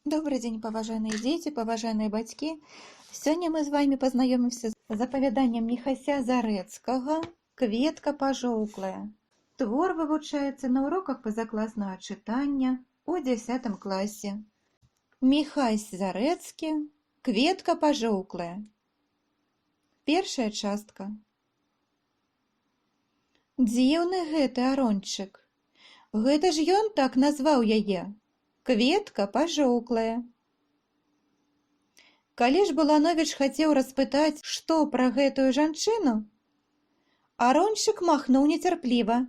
Добрый день, паважаныя дзеці, паважаныя бацькі. Сёння мы з вами пазнаёмімся з апавяданнем Міхася Зарэцкага «Кветка пажоўклая». Твор вывучаецца на уроках пазакласнага чытання ў 10 класе. Міхась Зарэцкі «Кветка пажоўклая». Першая частка. Дзіўны гэты арончык. Гэта ж ён так назваў яе. Кветка пажоўклая. Калі ж Булановіч хацеў распытаць, што пра гэтую жанчыну, арончык махнуў нецярпліва.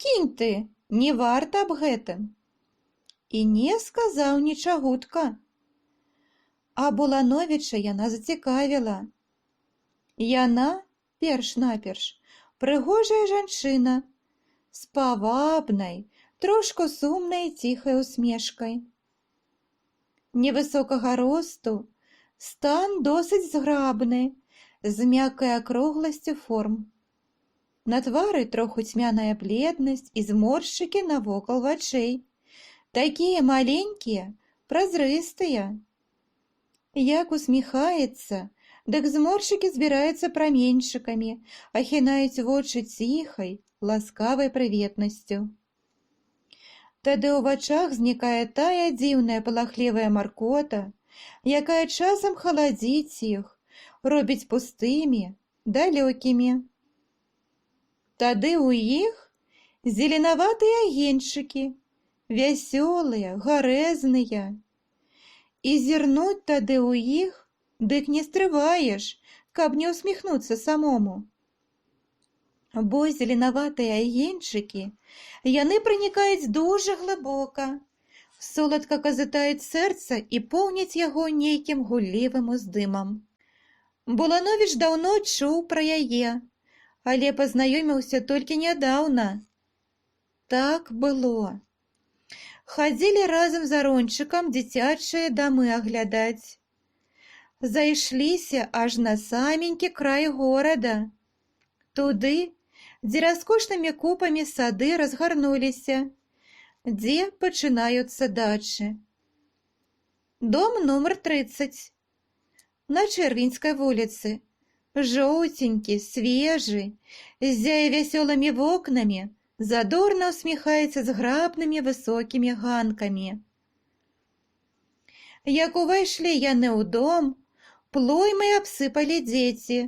Кінь ты, не варта аб гэтым. І не сказаў нічагутка. А Булановіча яна зацікавіла. Яна, перш-наперш, прыгожая жанчына, з павабнай, трошку сумнай і ціхай усмешкай. Невысокага росту, стан досыць зграбны, з мяккай акругласцю форм. На твары троху цьмяная бледнасць і зморшчыкі навокал вачэй. Такія маленькія, празрыстыя. Як усміхаецца, дык зморшчыкі збіраюцца праменьчыкамі, ахінаюць вочы ціхай, ласкавай прыветнасцю. Тады ў вачах знікае тая дзіўная палахлівая маркота, якая часам халадзіць іх, робіць пустымі, далёкімі. Тады ў іх зеленаватыя агеньчыкі, вясёлыя, гарэзныя. І зірнуць тады ў іх, дык не стрываеш, каб не усміхнуцца самому. Бо зеленаватыя агеньчыкі, яны пранікаюць дужа глыбока, соладка казытаюць сэрца і поўняць яго нейкім гуллівым уздымам. Булановіч даўно чуў пра яе, але пазнаёміўся толькі нядаўна. Так было. Хадзілі разам з арончыкам дзіцячыя дамы аглядаць. Зайшліся аж на саменькі край горада. Туды, дзе раскошнымі купамі сады разгарнуліся, дзе пачынаюцца дачы. Дом нумар 30. На Чэрвеньскай вуліцы. Жоўценькі, свежы, ззяе вясёлымі вокнамі, задорна усміхаецца зграбнымі высокімі ганкамі. Як увайшлі яны ў дом, плоймай абсыпалі дзеці.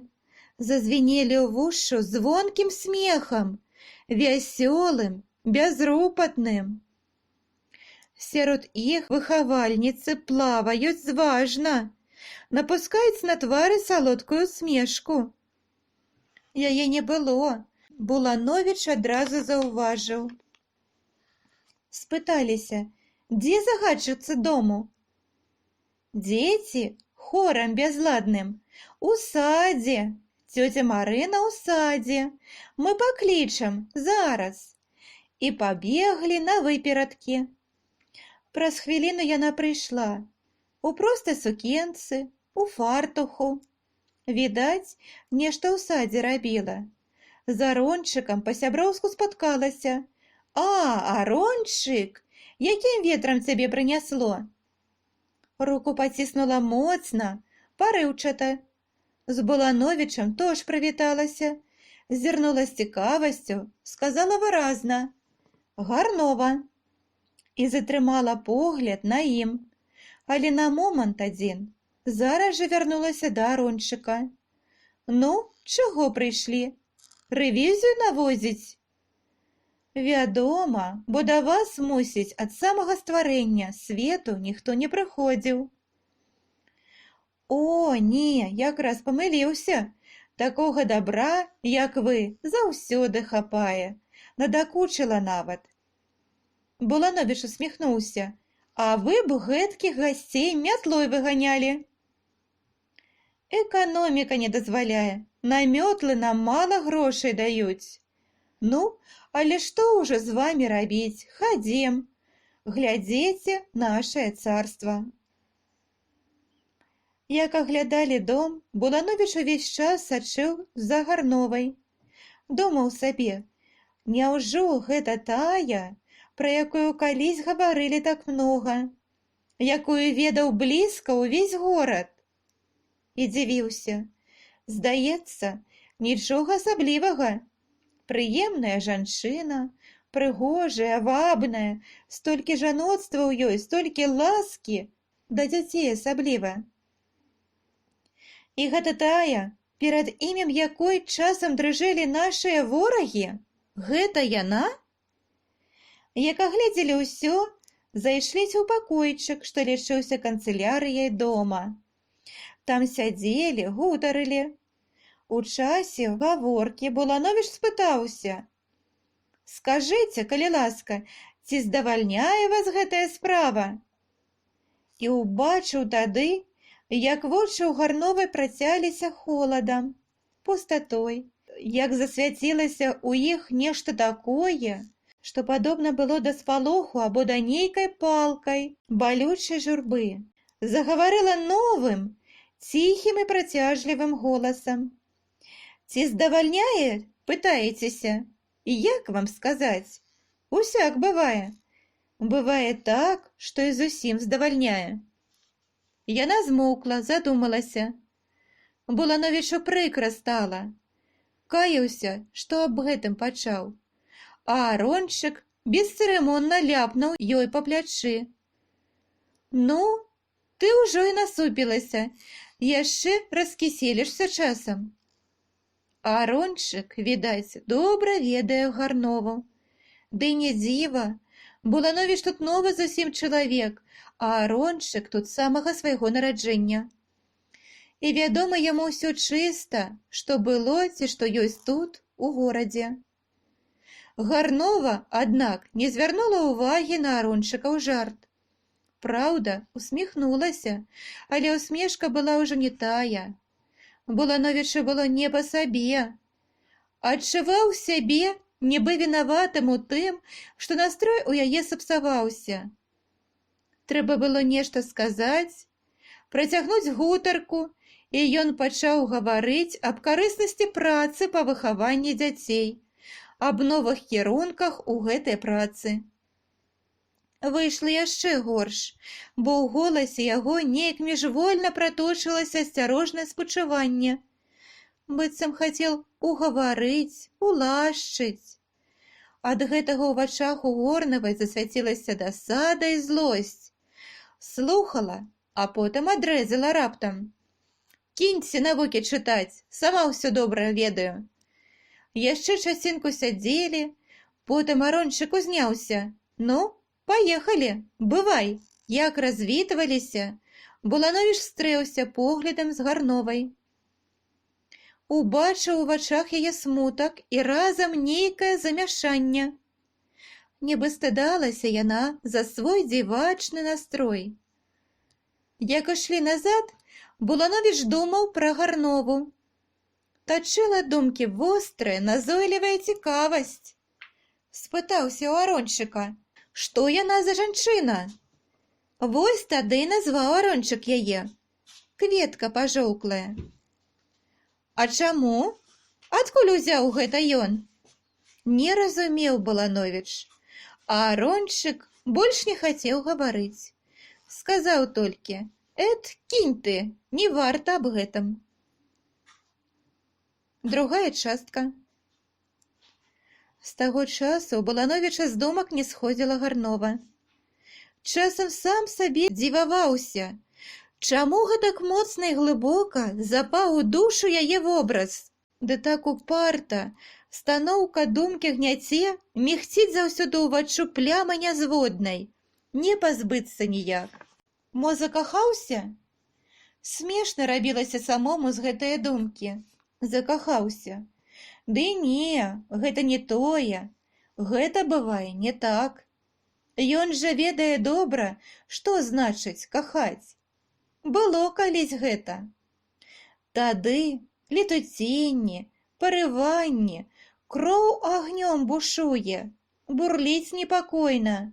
Зазвінелі ўвушшу звонкім смехам, вясёлым, бязрупатным. Сярод іх выхавальніцы плаваюць зважна, напускаюць на твары салодкую усмешку. Яе не было, Булановіч адразу заўважыў. Спыталіся, дзе загадчыцы дому? Дзеці хорам бязладным: у садзе. Цёця Марына ў садзе, мы паклічам, зараз. І пабеглі на выперадкі. Праз хвіліну яна прыйшла, у простай сукенцы, у фартуху. Відаць, нешта ў садзе рабіла. З арончыкам па-сяброўску спаткалася. Арончык, якім ветрам цябе прынясло? Руку паціснула моцна, парыўчата. З Булановічам тоже прывіталася, зірнула з цікавасцю, сказала выразна: гарнова, і затрымала погляд на ім, але на момант адзін зараз жа вярнулася да арончыка. Ну, чаго прыйшлі? Рэвізію навозіць? Вядома, бо да вас, мусіць, ад самага стварэння свету ніхто не прыходзіў. О, не, якраз памыліўся. Такога дабра, як вы, заўсёды хапае. Надакучыла нават. Булановіч усміхнуўся. А вы б гэткіх гасцей мятлой выганялі. Эканоміка не дазваляе. На мётлы нам мала грошай даюць. Ну, але што ўжо з вамі рабіць? Хадзем. Глядзеце нашае царства. Як аглядалі дом, Булановіч увесь час сачыў за гарновай. Думаў сабе, няўжо гэта тая, пра якую калісь гаварылі так многа? якую ведаў блізка ўвесь горад. І дзівіўся. Здаецца, нічога асаблівага. Прыемная жанчына, прыгожая, вабная, столькі жаноцтва ў ёй, столькі ласкі, да дзяцей асабліва. І гэта тая, перад імем якой часам дрыжэлі нашыя ворагі? Гэта яна? Як агледзелі ўсё, зайшліся ў пакойчык, што лічыўся канцылярыяй дома. Там сядзелі, гутарылі. У часе гаворкі Булановіч спытаўся: «Скажыце, калі ласка, ці здавальняе вас гэтая справа?» І ўбачыў тады, як вочы ў Гарновай працяліся холадам, пустатой, як засвяцілася ў іх нешта такое, што падобна было да спалоху або да нейкай палкай, балючай журбы. Загаварыла новым, ціхім і працяжлівым голасам. «Ці здавальняе, пытаецеся? Як вам сказаць? Усяк бывае. Бывае так, што і зусім здавальняе». Яна змоўкла, задумалася. Булановічу прыкра стала. Каяўся, што аб гэтым пачаў. А Арончык бесцырымонна ляпнуў ёй па плячы. «Ну, ты ўжо і насупілася, яшчэ раскіселішся часам». Арончык, відаць, добра ведае Гарнову. Ды не дзіва, Булановіч тут новы зусім чалавек, а Арончык тут самага свайго нараджэння. І вядома яму ўсё чыста, што было ці што ёсць тут, у горадзе. Гарнова, аднак, не звярнула ўвагі на Арончыкаў жарт. Праўда, усміхнулася, але усмешка была ўжо не тая. Булановічу было не па сабе. Адчуваў сябе нібы вінаватым у тым, што настрой у яе сапсаваўся. Трэба было нешта сказаць, працягнуць гутарку, і ён пачаў гаварыць аб карыснасці працы па выхаванні дзяцей, аб новых кірунках у гэтай працы. Выйшла яшчэ горш, бо ў голасе яго неяк міжвольна праточылася асцярожнае спачуванне. Быццам хацеў угаварыць, улашчыць. Ад гэтага ў вачах у Горнавай засвяцілася дасада і злосць. Слухала, а потым адрэзала раптам: «Кіньце навукі чытаць, сама ўсё добра ведаю». Яшчэ часінку сядзелі, потым Арончык узняўся. «Ну, паехалі, бывай». Як развітваліся, Булановіч стрэўся поглядам з Гарновай. Убачыў у вачах яе смутак і разам нейкае замяшанне. Нібы стыдалася яна за свой дзівачны настрой. Як ішлі назад, Булановіч думаў пра Гарнову. Тачыла думкі вострая, назойлівая цікавасць. Спытаўся ў Арончыка, што яна за жанчына. Вось тады і назваў Арончык яе: «Кветка пажоўклая». А чаму? Адкуль узяў гэта ён? Не разумеў Булановіч, а Арончык больш не хацеў гаварыць. Сказаў толькі: «Эт, кінь ты, не варта аб гэтым». Другая частка. З таго часу Булановіча з думак не сходзіла Гарнова. Часам сам сабе дзіваваўся, чаму гэтак моцна і глыбока запаў у душу яе вобраз. Ды так упарта, станоўка думкі гняце, мігціць заўсёды ўваччу плямы нязводнай, не пазбыцца ніяк. Мо закахаўся? Смешна рабілася самому з гэтае думкі. Закахаўся. Ды не, гэта не тое. Гэта бывае не так. Ён жа ведае добра, што значыць кахаць. Было калісь гэта. Тады летуценне, парыванне, кроў агнём бушуе, бурліць непакойна.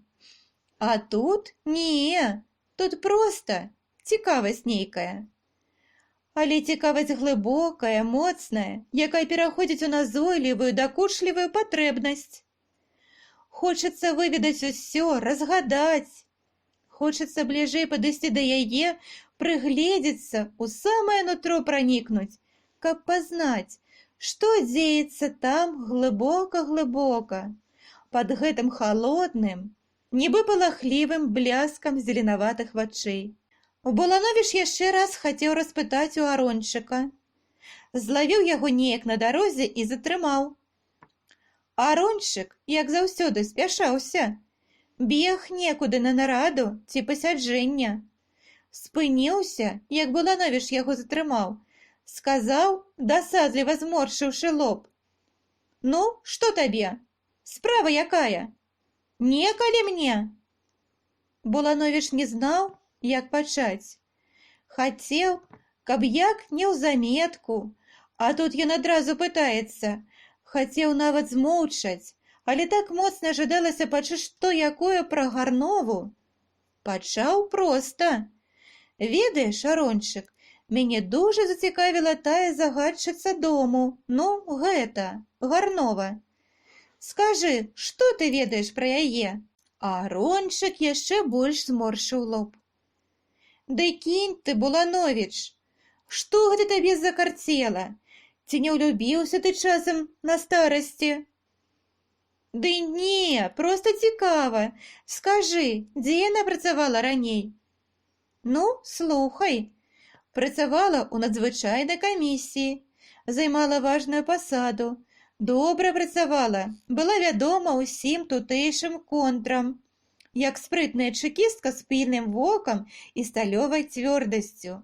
А тут не, тут проста цікавасць нейкая. Але цікавасць глыбокая, моцная, якая пераходзіць у назойлівую, дакучлівую патрэбнасць. Хочацца выведаць усё, разгадаць. Хочется ближе подойти до яе, пригледеться, у самое нутро проникнуть, как познать, что деется там глыбока-глыбока, под гэтым холодным, нібы палахлівым бляскам зеленаватых вачэй. Булановіч яшчэ раз хацеў распытаць у Арончыка. Злавіў яго неяк на дарозе і затрымаў. Арончык, як заўсёды, спяшаўся. Бег некуды на нараду ці пасяджэння. Спыніўся, як Булановіч яго затрымаў. Сказаў, дасадліва зморшыўшы лоб. «Ну, што табе? Справа якая? Некалі мне?» Булановіч не знаў, як пачаць. Хацеў, каб як неўзаметку, а тут ён адразу пытаецца. Хацеў нават змоўчаць, але так моцна жадалася пачуць што якое пра Гарнову. Пачаў проста. «Ведаеш, Арончык, мяне дужа зацікавіла тая загадчыца дому, ну, гэта, Гарнова. Скажы, што ты ведаеш пра яе?» Арончык яшчэ больш зморшыў лоб. «Ды кінь ты, Булановіч, што гэта табе закарцела? Ці не ўлюбіўся ты часам на старасці?» «Ды не, проста цікава. Скажы, дзе яна працавала раней?» «Ну, слухай. Працавала ў надзвычайнай камісіі, займала важную пасаду, добра працавала, была вядома ўсім тутэйшым контрам, як спрытная чэкістка з пільным вокам і сталёвай цвёрдасцю.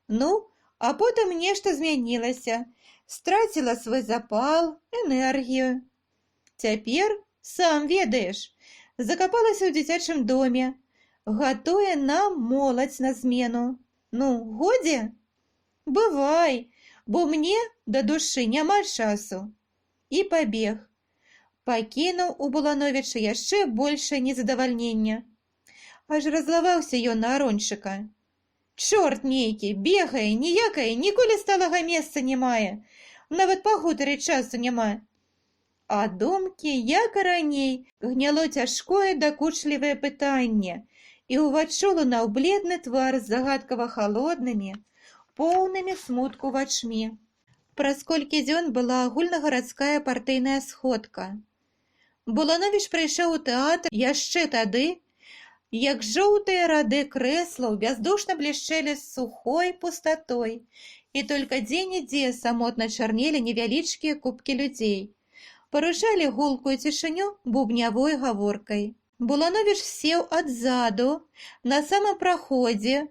Ну, а потым нешта змянілася, страціла свой запал, энергію. Цяпер, сам ведаеш, закапалася ў дзіцячым доме, гатуе нам моладзь на змену. Ну, годзе? Бывай, бо мне да душы няма часу». І пабег. Пакінуў у Булановіча яшчэ большае незадавальненне. Аж разлаваўся ён на Арончыка. «Чорт нейкі, бегае, ніякае, ніколі сталага месца не мае, нават пагутарыць часу няма». А думкі, як і раней, гняло цяжкое дакучлівае пытанне і ўваччу лунаў бледны твар з загадкава халоднымі, поўнымі смутку вачмі. Праз колькі дзён была агульнагарадская партыйная сходка. Булановіч прыйшоў у тэатр яшчэ тады, як жоўтыя рады крэслаў бяздушна блішчэлі з сухой пустатой, і толькі дзе-нідзе самотна чарнелі невялічкія купкі людзей, парушалі гулкую цішыню бубнявой гаворкай. Булановіч сеў адзаду, на самым праходзе,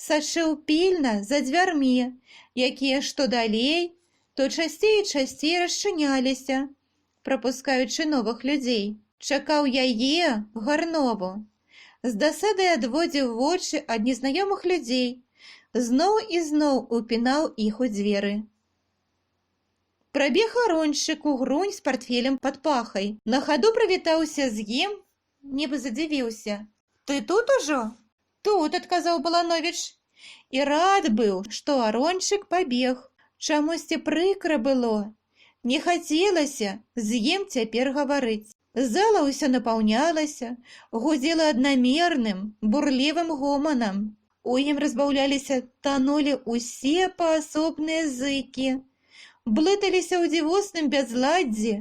сачыў пільна за дзвярмі, якія што далей, то часцей і часцей расчыняліся, прапускаючы новых людзей. Чакаў яе, Гарнову. З дасадай адводзіў вочы ад незнаёмых людзей, зноў і зноў упінаў іх у дзверы. Прабег Арончык у грунь з партфелем пад пахай. На хаду прывітаўся з ім, нібы задзівіўся. «Ты тут ужо?» «Тут», адказаў Булановіч. І рад быў, што Арончык пабег. Чамусьці прыкра было. Не хацелася з ім цяпер гаварыць. Зала ўсё напаўнялася, гудзела аднамерным, бурлівым гоманам. У ім разбаўляліся, танулі ўсе паасобныя зыкі. Блыталіся ў дзівосным бязладдзі.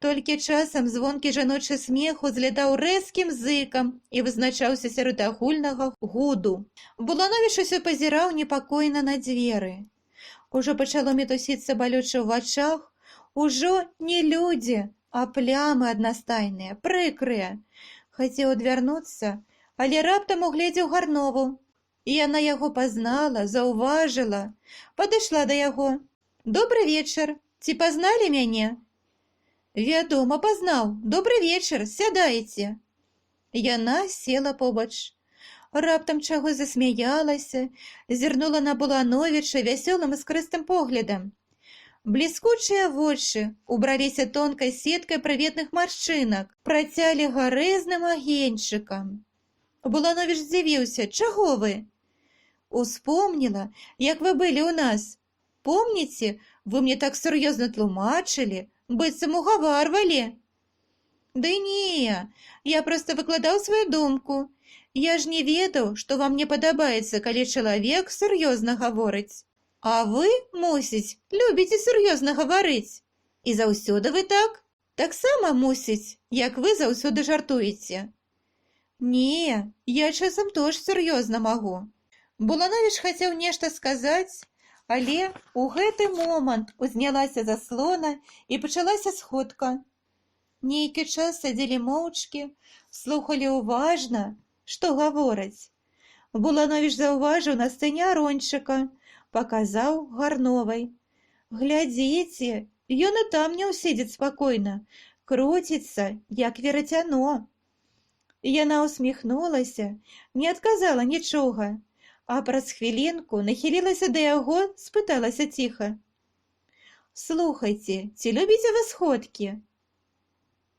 Толькі часам звонкі жаночы смех узлятаў рэзкім зыкам і вызначаўся сярод агульнага гуду. Булановіч усё пазіраў непакойна на дзверы. Ужо пачало мітусіцца балюча ў вачах, ужо не людзі, а плямы аднастайныя, прыкрыя. Хацеў адвярнуцца, але раптам угледзеў Гарнову. І яна яго пазнала, заўважыла, падышла да яго. «Добры вечар, ці пазналі мяне?» «Вядома, пазнаў. Добры вечар, сядайце». Яна села побач. Раптам чаго засмяялася, зірнула на Булановіча вясёлым іскрыстым поглядам. Бліскучыя вочы убраліся тонкай сеткай прыветных маршчынак, працялі гарэзным агеньчыкам. Булановіч здзівіўся. «Чаго вы?» «Успомніла, як вы былі ў нас. Помніце, вы мне так сур'ёзна тлумачылі, быццам угаварвалі». «Ды не, я проста выкладаў сваю думку. Я ж не ведаў, што вам не падабаецца, калі чалавек сур'ёзна гаворыць. А вы, мусіць, любіце сур'ёзна гаварыць. І заўсёды вы так? Таксама мусіць, як вы заўсёды жартуеце. Не, я часам тоже сур'ёзна магу. Булановіч хацеў нешта сказаць, але у гэты момант узнялася заслона і пачалася сходка. Нейкі час сядзелі моўчкі, слухалі уважна, што гавораць. Булановіч заўважыў на сцэне Арончыка, паказаў Гарновай. Глядзіце, ён і там не ўседзіць спакойна, круціцца, як верацяно. Яна усміхнулася, не адказала нічога, а праз хвілінку нахілілася да яго, спыталася ціха. Слухайце, ці любіце вы сходкі?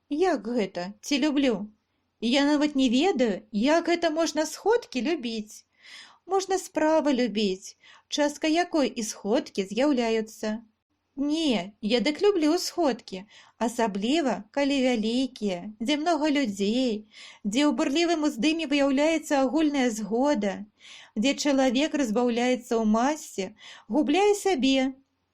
Як гэта, ці люблю? Я нават не ведаю, як гэта можна сходкі любіць. Можна справы любіць, частка якой і сходкі з'яўляюцца. Не, я дык люблю сходкі, асабліва, калі вялікія, дзе многа людзей, дзе ў бурлівым уздыме выяўляецца агульная згода, дзе чалавек разбаўляецца ў масе, губляе сябе,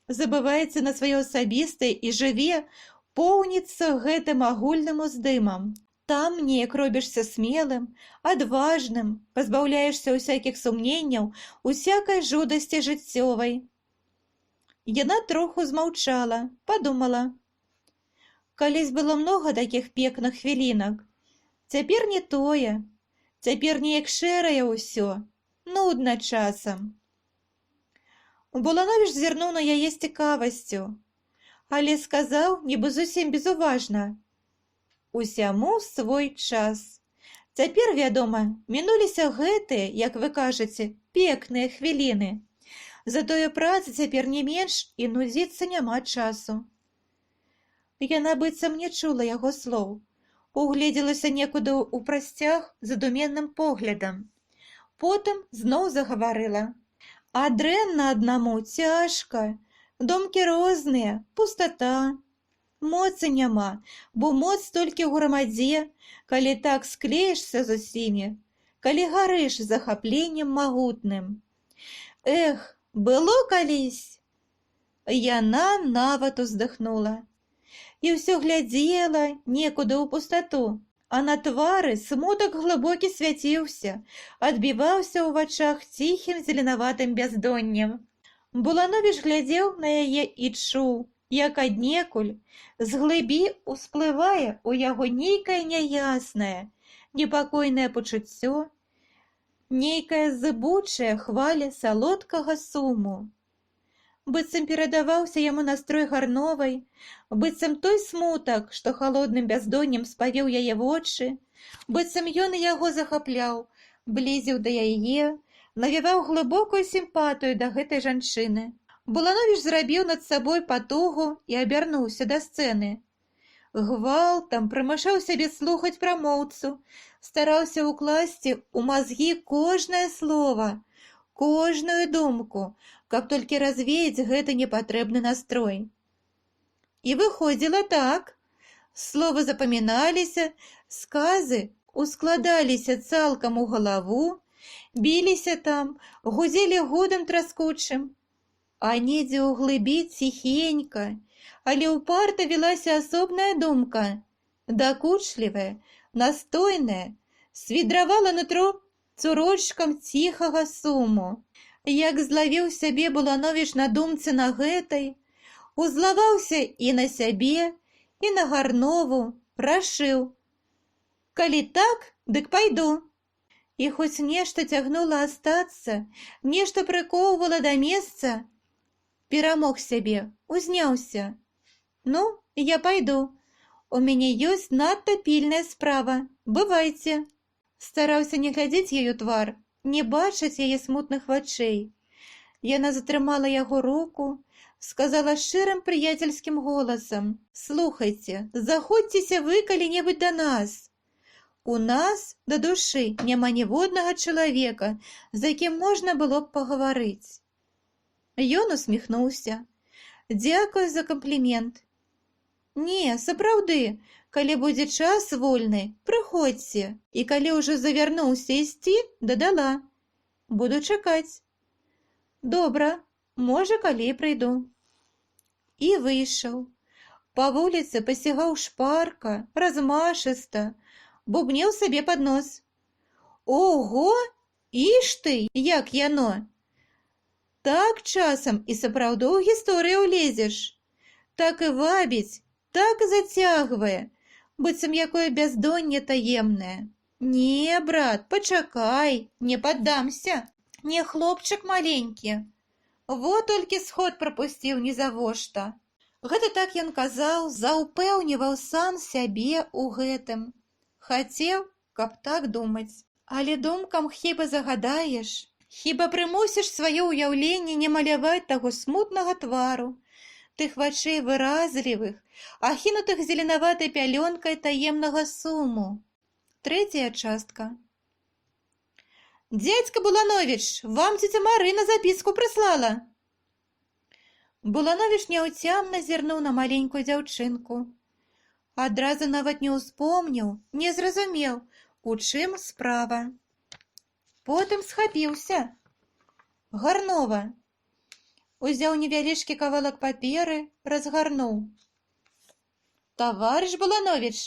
забываецца на сваё асабістае і жыве, поўніцца гэтым агульным уздымам. Там неяк робішся смелым, адважным, пазбаўляешся ўсякіх сумненняў, усякай жудасці жыццёвай. Яна троху змаўчала, падумала. Калісь было многа такіх пекных хвілінак. Цяпер не тое. Цяпер неяк шэрае ўсё, нудна часам. Булановіч зірнуў на яе з цікавасцю, але сказаў, нібы зусім безуважна. Усяму свой час. Цяпер, вядома, мінуліся гэтыя, як вы кажаце, пекныя хвіліны. Затое працы цяпер не менш і нудзіцца няма часу. Яна быццам не чула яго слоў, угледзелася некуды ў прасцяг задуменным поглядам. Потым зноў загаварыла. А дрэнна аднаму, цяжка, думкі розныя, пустата. Моцы няма, бо моц толькі ў грамадзе, калі так склеішся з усімі, калі гарыш захапленнем магутным. Эх, было калісь. Яна нават уздыхнула. І ўсё глядзела некуды ў пустату, а на твары смутак глыбокі свяціўся, адбіваўся ў вачах ціхім зеленаватым бяздоннем. Булановіч глядзеў на яе і чуў, як аднекуль з глыбі усплывае ў яго нейкае няяснае, непакойнае пачуццё, нейкая зыбучая хваля салодкага суму. Быццам перадаваўся яму настрой Гарновай, быццам той смутак, што халодным бяздоннем спавіў яе вочы, быццам ён і яго захапляў, блізіў да яе, навяваў глыбокую сімпатыю да гэтай жанчыны. Булановіч зрабіў над сабой патугу і абярнуўся да сцэны. Гвалтам прымушаў сябе слухаць прамоўцу, стараўся ўкласці ў мазгі кожнае слова, кожную думку, каб толькі развеяць гэты непатрэбны настрой. І выходзіла так. Словы запаміналіся, сказы ускладаліся цалкам у галаву, біліся там, гудзелі гудам траскучым. А недзе ў глыбі ціхенька, але ўпарта вілася асобная думка, дакучлівая, настойная, свідравала нутро цурочкам ціхага суму. Як злавіў сябе Булановіч на думцы на гэтай, узлаваўся і на сябе, і на Гарнову, прашыў. Калі так, дык пайду. І хоць нешта цягнула астацца, нешта прыкоўвала да месца, перамог сябе, узняўся. Ну, я пайду. У мяне ёсць надта пільная справа. Бывайце. Стараўся не глядзець яе твар, не бачыць яе смутных вачэй. Яна затрымала яго руку, сказала шчырым прыяцельскім голасам. Слухайце, заходзьцеся вы калі-небудзь да нас. У нас да душы няма ніводнага чалавека, з якім можна было б пагаварыць. Ён усміхнуўся. Дзякую за камплімент. Не, сапраўды, Калі будзе час вольны, прыходзьце. І калі ўжо завярнуўся ісці, дадала: буду чакаць. Добра, можа, калі прыйду. І выйшаў. Па вуліцы пасягаў шпарка, размашыста, бубнеў сабе пад нос. Ого, іш ты, як яно! Так часам і сапраўды ў гісторыю ўлезеш. Так і вабіць, так і зацягвае, быццам якое бяздонне таемнае. Не, брат, пачакай, не паддамся. Не хлопчык маленькі. Во толькі сход прапусціў нізавошта. Гэта так ён казаў, заўпэўніваў сам сябе ў гэтым. Хацеў, каб так думаць. Але думкам хіба загадаеш, хіба прымусіш сваё ўяўленне не маляваць таго смутнага твару, тых вачэй выразлівых, ахінутых зеленаватай пялёнкай таемнага суму. Трэцяя частка. «Дядька Буланович, вам тетя Марына записку прислала!» Буланович няўцямна зірнуў на маленькую дзяўчынку. Адразу нават не ўспомніў, не зразумеў, у чым справа. Потым схапіўся. Гарнова. Узяў невялічкі кавалак паперы, разгарнуў. «Таварыш Буланович,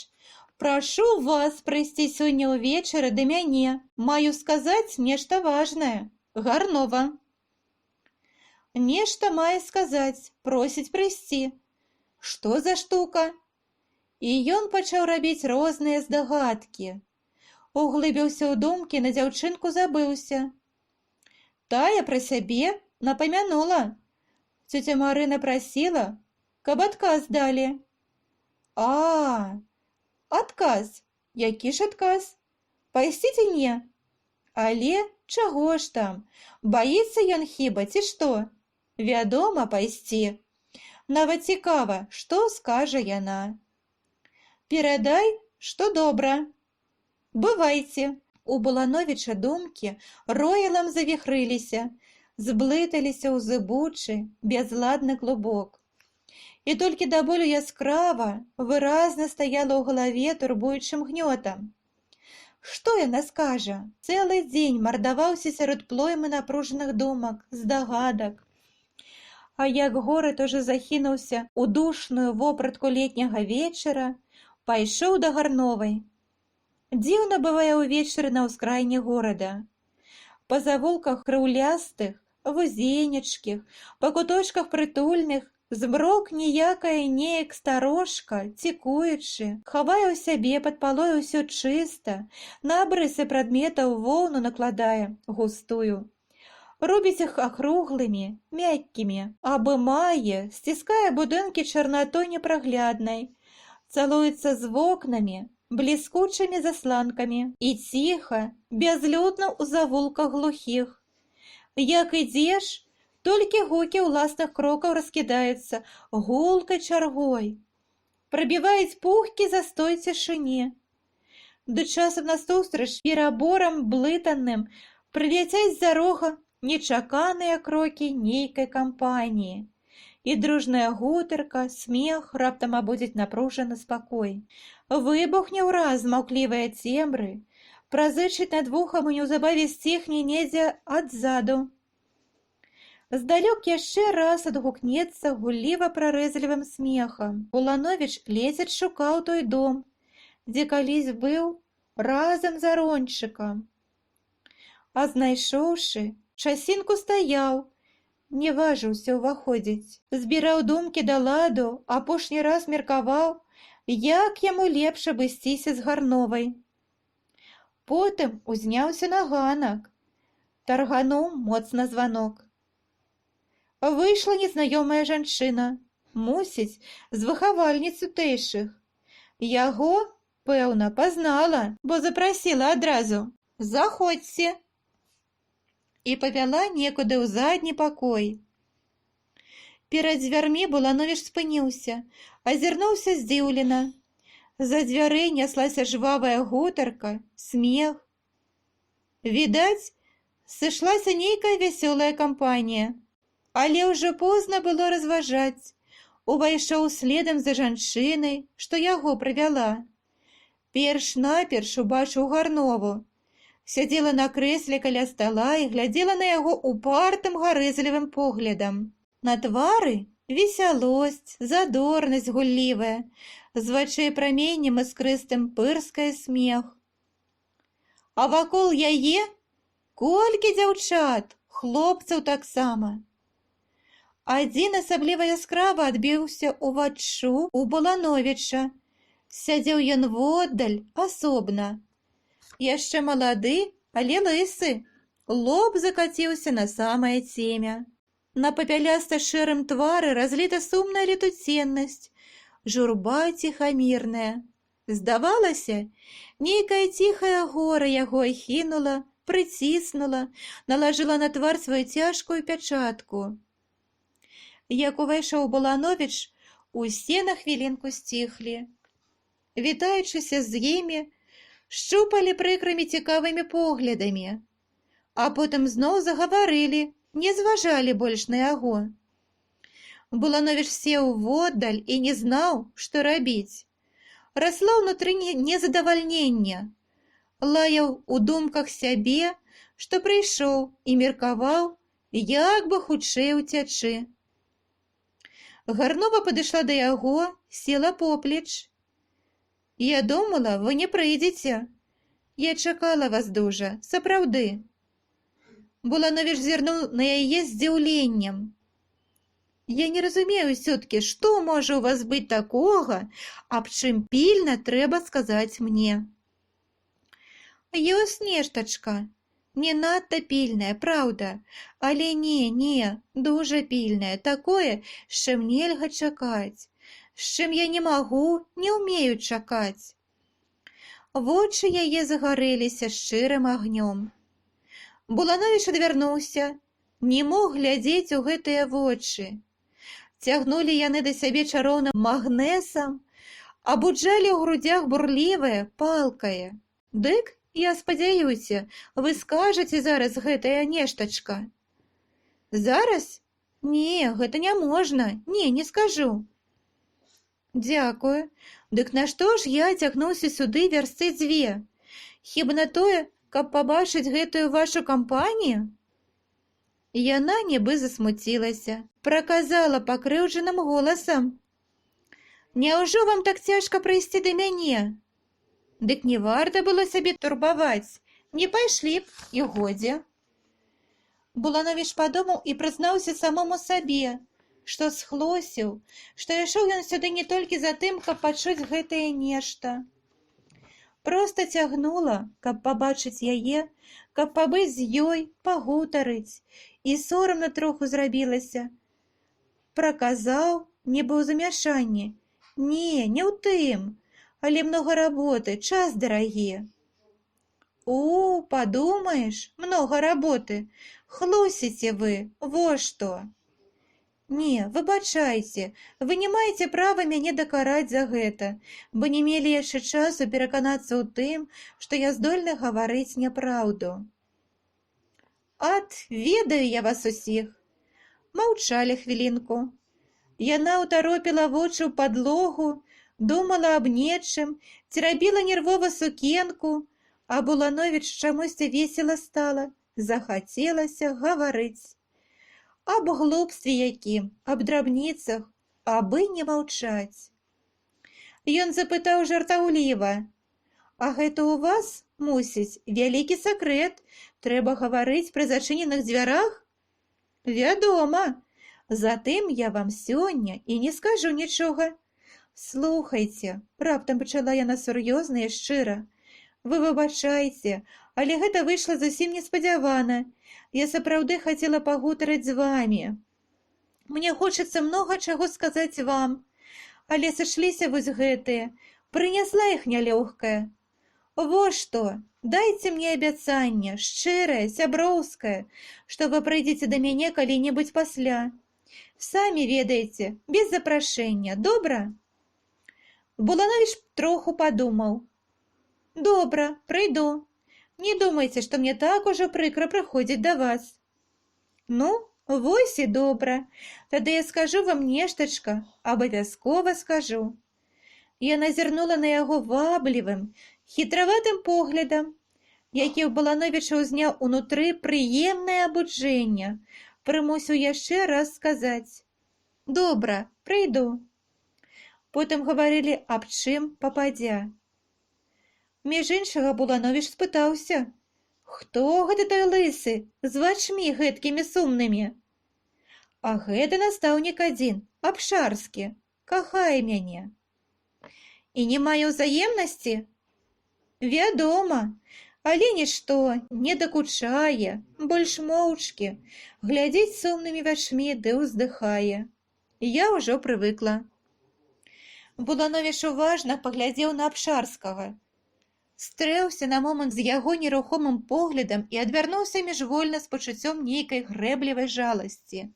прошу вас прыйсці сёння ўвечары да мяне. Маю сказаць нешта важнае. Гарнова». Нешта мае сказаць, просіць прыйсці. Што за штука? І ён пачаў рабіць розныя здагадкі. Углыбіўся ў думкі, на дзяўчынку забыўся. Тая пра сябе напамянула. Цёця Марына прасіла, каб адказ далі. Адказ? Які ж адказ? Пайсці ці не? Але чаго ж там? Баіцца ён хіба, ці што? Вядома, пайсці. Нават цікава, што скажа яна. Перадай, што добра. Бывайце. У Булановіча думкі роілам завіхрыліся, зблыталіся ў зыбучы, бязладны клубок. І толькі да болю яскрава, выразна стаяла ў галаве турбуючым гнётам. Што яна скажа? Цэлы дзень мардаваўся сярод плоймы напружаных думак, здагадак. А як горад уже захінуўся ў душную вопратку летняга вечара, пайшоў да Гарновай. Дзіўна бывае ўвечары на ўскраіне горада. Па завулках крыўлястых, вузенечкіх, па куточках прытульных, змрок ніякая неяк старожка, цікуючы, хавае ў сябе пад палой усё чыста, на абрысы прадметаў воўну накладае, густую. Робіць іх акруглымі, мяккімі, абымае, сціскае будынкі чарнатой непрагляднай, цалуецца з вокнамі, бліскучымі засланкамі і ціха, бязлюдна ў завулках глухіх. Як ідзеш, толькі гукі ўласных крокаў раскідаюцца гулкай чаргой, прабіваюць пухкі застой цішыні. Ды часам насустрач пераборам блытаным прыляцяць з-за рога нечаканыя крокі нейкай кампаніі. І дружная гутарка, смех раптам абудзіць напружаны спакой. Выбухне ўраз маўклівыя цемры, празычыць над вухам і неўзабаве сціхне недзе адзаду. Здалёк яшчэ раз адгукнецца гулліва-прарэзлівым смехам. Булановіч ледзь адшукаў той дом, дзе калісь быў разам з Арончыкам. А знайшоўшы, часінку стаяў, не важыўся ўваходзіць. Збіраў думкі да ладу, апошні раз меркаваў, як яму лепш абысціся з Гарновай. Потым узняўся на ганак, таргануў моцна званок. Выйшла незнаёмая жанчына, мусіць, з выхавальніц тутэйшых. Яго, пэўна, пазнала, бо запрасіла адразу. «Заходзьце!» І павяла некуды ў задні пакой. Перад дзвярмі Булановіч спыніўся, азірнуўся здзіўлена. За дзвярэй няслася жвавая гутарка, смех. Відаць, сышлася нейкая вясёлая кампанія. Але ўжо позна было разважаць. увайшоў следам за жанчынай, што яго прывяла. Перш-наперш убачыў Гарнову. Сядзела на крэсле каля стала і глядзела на яго упартым гарэзлівым поглядам. На твары весялосць, задорнасць гуллівая, з вачэй праменем іскрыстым пырскае смех. А вакол яе колькі дзяўчат, хлопцаў таксама. Адзін асабліва яскрава адбіўся уваччу у Балановіча. Сядзеў ён воддаль, асобна. Яшчэ малады, але лысы, лоб закаціўся на самае цемя. На папяляста-шэрым твары разліта сумная летуценнасць, журба ціхамірная. Здавалася, нейкае ціхае гора яго ахінула, прыціснула, налажыла на твар сваю цяжкую пячатку. Як увайшоў Балановіч, усе на хвілінку сціхлі. Вітаючыся з імі, шчупалі прыкрымі цікавымі поглядамі, а потым зноў загаварылі, не зважалі больш на яго. Балановіч сеў воддаль і не знаў, што рабіць. Расло ўнутры незадавальненне. Лаяў у думках сябе, што прыйшоў і меркаваў, як бы хутчэй уцячы. Гарнова падышла да яго, села поплеч. «Я думала, вы не прыйдзеце. Я чакала вас дужа, сапраўды». Балановіч зірнуў на яе з здзіўленнем. «Я не разумею ўсё-ткі, што можа ў вас быць такога, аб чым пільна трэба сказаць мне». «Ёсць нештачка. Не надта пільнае, праўда, але не, дужа пільнае, такое, з чым нельга чакаць, з чым я не магу, не ўмею чакаць». Вочы яе загарэліся шчырым агнём. Балановіч адвярнуўся, не мог глядзець у гэтыя вочы. Цягнулі яны да сябе чароўным магнесам, абуджалі ў грудзях бурлівае, палкае. Дык, я спадзяюся, вы скажаце зараз гэтая нештачка. Зараз? Не, гэта не можна, не скажу. Дзякую. Дык нашто ж я цягнуўся сюды вярсты дзве? Хіба на тое, каб пабачыць гэтую вашу кампанію? Яна нібы засмуцілася, праказала пакрыўджаным голасам. Няўжо вам так цяжка прыйсці да мяне? Дык не варта было сябе турбаваць, не пайшлі б, і годзе. Балановіч падумаў і прызнаўся самому сабе, што схлосіў, што ішоў ён сюды не толькі за тым, каб пачуць гэтае нешта. Проста цягнула, каб пабачыць яе, каб пабыць з ёй, пагутарыць, і сорамна троху зрабілася. Праказаў, нібы ў замяшанні. Не ў тым, але многа работы, час дарагі. Падумаеш, многа работы, хлусіце вы, во што. Не, выбачайце, вы не маеце права мяне дакараць за гэта, бо не мелі яшчэ часу пераканацца ў тым, што я здольна гаварыць няпраўду. Ведаю я вас усіх. Маўчалі хвілінку. Яна ўтаропіла вочы ў падлогу, думала аб нечым, церабіла нервова сукенку, а Балановіч чамусьці весела стала, захацелася гаварыць. Аб глупстве якім, аб драбніцах, абы не маўчаць. Ён запытаў жартаўліва: «А гэта ў вас, мусіць, вялікі сакрэт, трэба гаварыць пры зачыненых дзвярах?» «Вядома, затым я вам сёння і не скажу нічога. Слухайце», — раптам пачала яна сур'ёзна і шчыра, «вы выбачайце, але гэта выйшла зусім неспадзявана. Я сапраўды хацела пагутарыць з вамі. Мне хочацца многа чаго сказаць вам, але сышліся вось гэтыя, прынясла іх нялёгкая. Во што, дайце мне абяцанне, шчырае, сяброўскае, што вы прыйдзеце да мяне калі-небудзь пасля. Самі ведаеце, без запрашэння, добра?» Балановіч троху падумаў. «Добра, прыйду. Не думайце, што мне так ужо прыкра прыходзіць да вас». «Ну, Вось і добра. Тады я скажу вам нештачка, абавязкова скажу. Яна зірнула на яго ваблівым, хітраватым поглядам, які ў Балановіча ўзняў унутры прыемнае абуджэнне, прымусіў яшчэ раз сказаць: «Добра, прыйду». Потым гаварылі аб чым пападзя. Між іншага Булановіч спытаўся: «Хто гэта той лысы з вачмі гэткімі сумнымі?» «А гэта настаўнік адзін, Абшарскі, кахае мяне». «І не мае ўзаемнасці?» «Вядома, але нішто, не дакучае, больш моўчкі, глядзіць сумнымі вачмі ды ўздыхае. Я ўжо прывыкла». Булановіч уважна паглядзеў на Абшарскага, стрэўся на момант з яго нерухомым поглядам і адвярнуўся міжвольна з пачуццём нейкай грэблівай жаласці.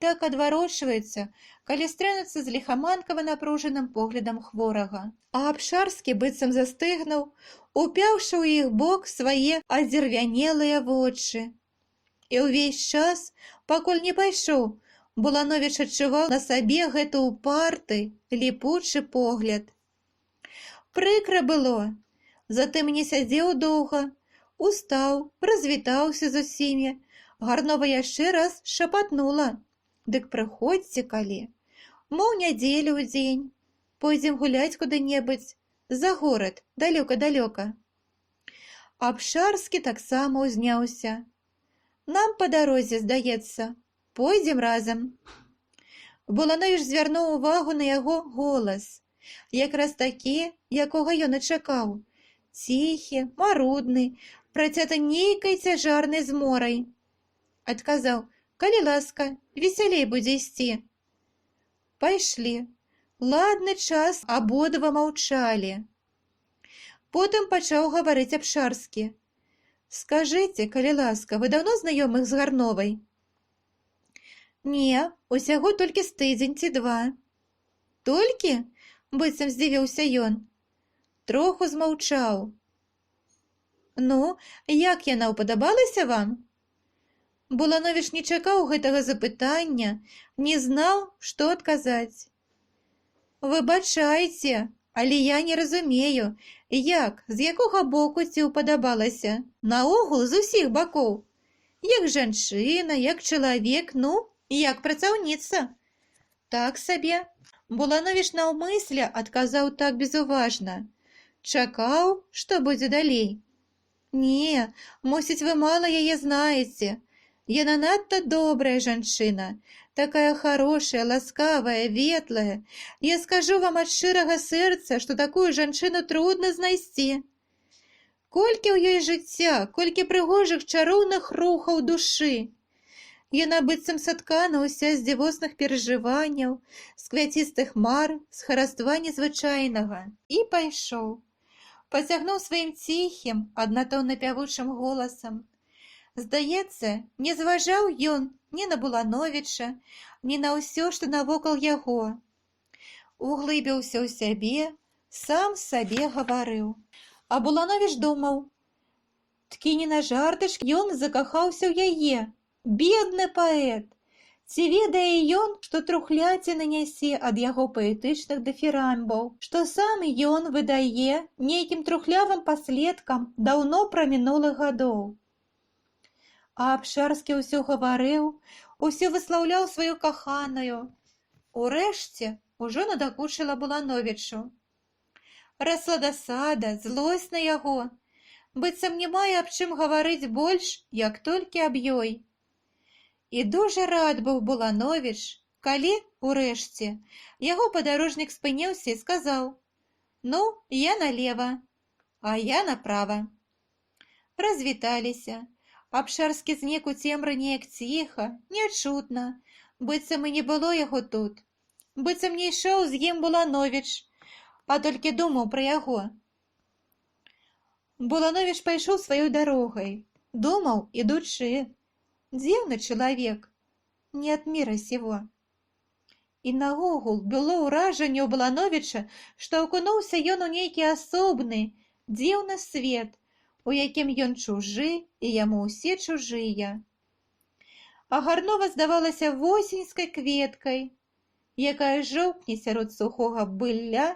Так адварочваецца, калі стрэнуцца з ліхаманкава напружаным поглядам хворага. А Абшарскі быццам застыгнуў, упяўшы ў іх бок свае адзервянелыя вочы. І ўвесь час, пакуль не пайшоў, Булановіч адчуваў на сабе гэты ўпарты, ліпучы погляд. Прыкра было, затым не сядзеў доўга, устаў, развітаўся з усімі, Гарнова яшчэ раз шапатнула: «Дык прыходзьце калі, мо ў нядзелю ў дзень, пойдзем гуляць куды-небудзь, за горад, далёка-далёка». Абшарскі таксама ўзняўся: «Нам па дарозе, здаецца, пойдзем разам». Булановіч звярнуў увагу на яго голас, якраз такі, якога ён і чакаў, ціхі, марудны, працяты нейкай цяжарнай зморай. Адказаў: «Калі ласка, весялей будзе ісці». Пайшлі. Ладны час абодва маўчалі. Потым пачаў гаварыць Абшарскі: «Скажыце, калі ласка, вы даўно знаёмых з Гарновай?» «Не, усяго толькі з тыдзень ці два». «Толькі?» – быццам здзівіўся ён. Троху змаўчаў. «Ну, як яна ўпадабалася вам?» Булановіч не чакаў гэтага запытання, не знаў, што адказаць. «Выбачайце, але я не разумею, як, з якога боку ці ўпадабалася, наогул з усіх бакоў. Як жанчына, як чалавек, ну, як працаўніца». «Так сабе». Булановіч наўмысля адказаў так безуважна. Чакаў, што будзе далей. «Не, мусіць, вы мала яе знаеце. Яна надта добрая жанчына, такая хорошая, ласкавая, ветлая. Я скажу вам ад шчырага сэрца, што такую жанчыну трудна знайсці. Колькі ў ёй жыцця, колькі прыгожых чароўных рухаў душы. Яна быццам саткана ўся з дзівосных перажыванняў, з квяцістых мар, з хараства незвычайнага». І пайшоў. Пацягнуў сваім ціхім, аднатонна пявучым голасам. Здаецца, не зважаў ён ні на Булановіча, ні на ўсё, што навокал яго. Углыбіўся ў сябе, сам сабе гаварыў. А Булановіч думаў: «Ткі не на жартыш ён закахаўся ў яе, бедны паэт. Ці ведае ён, што трухляціна нясе ад яго паэтычных дыфірамбаў, што сам ён выдае нейкім трухлявым паследкам даўно прамінулых гадоў». А Абшарскі ўсё гаварыў, усё выслаўляў сваю каханую. Урэшце ўжо надакучыла Булановічу. Расла дасада, злосць на яго, быццам не мае аб чым гаварыць больш, як толькі аб ёй. І дужа рад быў Булановіч, калі, урэшце, яго падарожнік спыніўся і сказаў: «Ну, я налева, а я направа». Развіталіся. Абшарскі знік у цемры неяк ціха, нячутна, быццам і не было яго тут. Быццам не ішоў з ім Булановіч, а толькі думаў пра яго. Булановіч пайшоў сваёй дарогай, думаў, ідучы. Дзіўны чалавек, не ад міра сего. І наогул было ўражанне ў Булановіча, што акунуўся ён у нейкі асобны, дзіўны свет, у якім ён чужы і яму ўсе чужыя. а гарнова здавалася восеньскай кветкай, якая жоўкне сярод сухога былля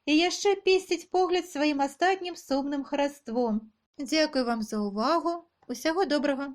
і яшчэ песціць погляд сваім астатнім сумным хараством. Дзякую вам за ўвагу. Усяго добрага!